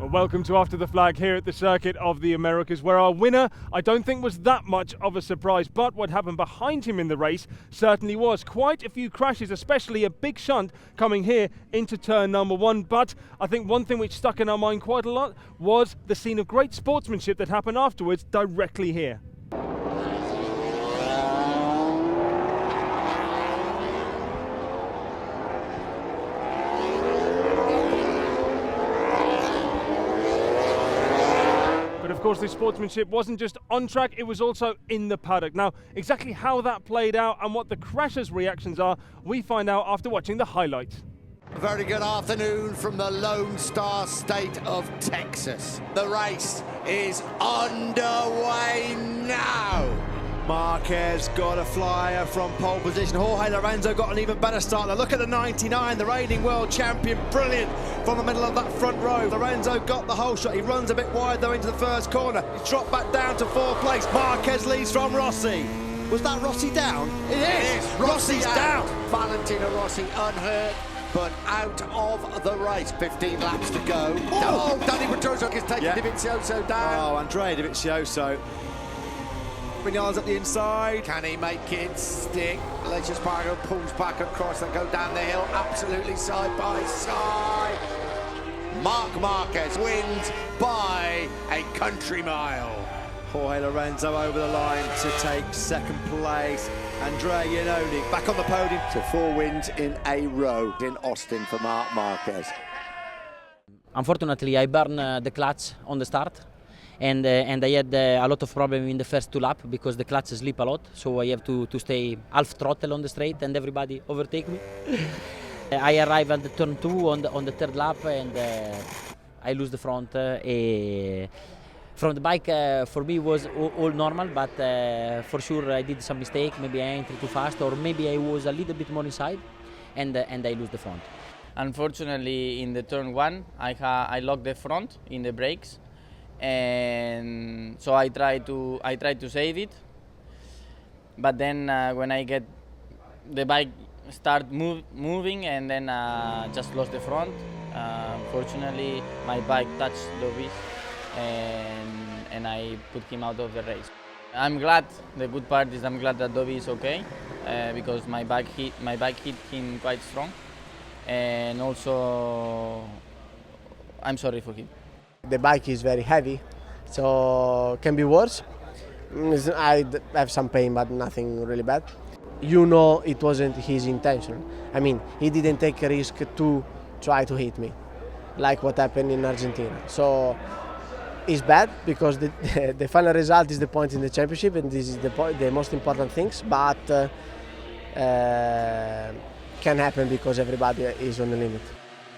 Well, welcome to After the Flag here at the Circuit of the Americas, where our winner I don't think was that much of a surprise, but what happened behind him in the race certainly was. Quite a few crashes, especially a big shunt coming here into turn number one. But I think one thing which stuck in our mind quite a lot was the scene of great sportsmanship that happened afterwards directly here. Of course, this sportsmanship wasn't just on track, it was also in the paddock. Now, exactly how that played out and what the crashers' reactions are, we find out after watching the highlights. A very good afternoon from the Lone Star State of Texas. The race is underway now. Marquez got a flyer from pole position. Jorge Lorenzo got an even better start. Now look at the 99, the reigning world champion. Brilliant from the middle of that front row. Lorenzo got the whole shot. He runs a bit wide though into the first corner. He's dropped back down to fourth place. Marquez leads from Rossi. Was that Rossi down? It is. Rossi's down. Valentino Rossi unhurt, but out of the race. 15 laps to go. Oh, Danny Pedrosa is taking Dovizioso down. Oh, Andrea Dovizioso. Vinales at the inside. Can he make it stick? Aleix Espargaro pulls back across. They go down the hill, absolutely side by side. Marc Marquez wins by a country mile. Jorge Lorenzo over the line to take second place. Andrea Iannone back on the podium. So 4 wins in a row in Austin for Marc Marquez. Unfortunately, I burned the clutch on the start. And I had a lot of problem in the first 2 laps because the clutch sleep a lot, so I have to stay half throttle on the straight and everybody overtake me. I arrive at the turn 2 on the 3rd lap and I lose the front. From the bike for me was all normal, but for sure I did some mistake. Maybe I entered too fast or maybe I was a little bit more inside and I lose the front. Unfortunately, in the turn 1, I locked the front in the brakes. And so I tried to save it, but then when I get the bike start moving and then just lost the front. Fortunately, my bike touched Dovis and I put him out of the race. I'm glad. The good part is I'm glad that Dovi is okay because my bike hit him quite strong, and also I'm sorry for him. The bike is very heavy, so can be worse. I have some pain, but nothing really bad. You know, it wasn't his intention. I mean, he didn't take a risk to try to hit me, like what happened in Argentina. So it's bad because the final result is the point in the championship, and this is the most important things. But can happen because everybody is on the limit.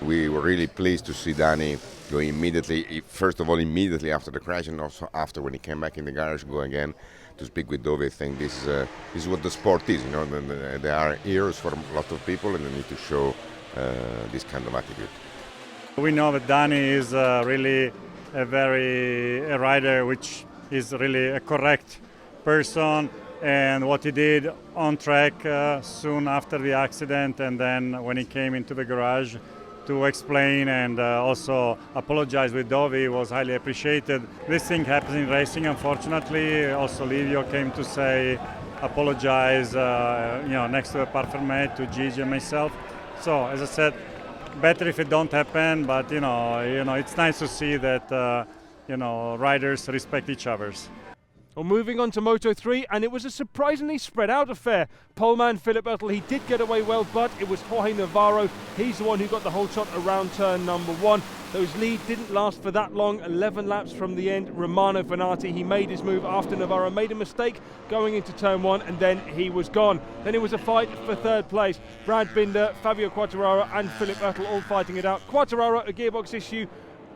We were really pleased to see Danny go immediately, first of all, immediately after the crash, and also after when he came back in the garage, go again to speak with Dovi. I think this is what the sport is, you know. They are heroes for a lot of people, and they need to show this kind of attitude. We know that Danny is really a rider which is really a correct person, and what he did on track soon after the accident, and then when he came into the garage to explain and also apologize with Dovi was highly appreciated. This thing happens in racing, unfortunately. Also Livio came to say, apologize, next to Parfermet, to Gigi and myself. So, as I said, better if it don't happen, but it's nice to see that riders respect each other's. Well, moving on to Moto3, and it was a surprisingly spread out affair. Poleman Philipp Oettl, he did get away well, but it was Jorge Navarro. He's the one who got the whole shot around turn number 1. Those lead didn't last for that long, 11 laps from the end. Romano Fenati, he made his move after Navarro made a mistake going into turn 1, and then he was gone. Then it was a fight for third place. Brad Binder, Fabio Quartararo and Philipp Oettl all fighting it out. Quartararo, a gearbox issue.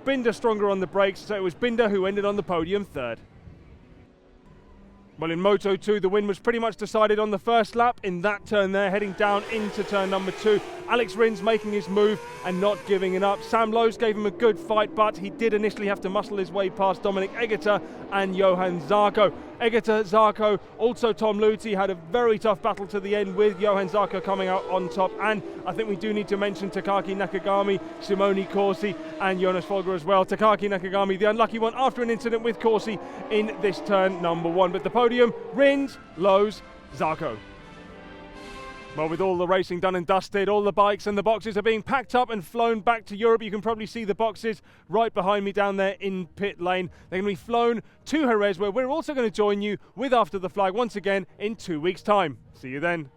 Binder stronger on the brakes, so it was Binder who ended on the podium third. Well, in Moto2, the win was pretty much decided on the first lap. In that turn there, heading down into turn number 2. Alex Rins making his move and not giving it up. Sam Lowes gave him a good fight, but he did initially have to muscle his way past Dominic Egerter and Johan Zarco. Egeta, Zarco, also Tom Lutzi had a very tough battle to the end with Johann Zarco coming out on top. And I think we do need to mention Takaki Nakagami, Simone Corsi and Jonas Folger as well. Takaki Nakagami, the unlucky one after an incident with Corsi in this turn number 1. But the podium, Rins, Lowe's, Zarco. Well, with all the racing done and dusted, all the bikes and the boxes are being packed up and flown back to Europe. You can probably see the boxes right behind me down there in pit lane. They're going to be flown to Jerez, where we're also going to join you with After the Flag once again in 2 weeks' time. See you then.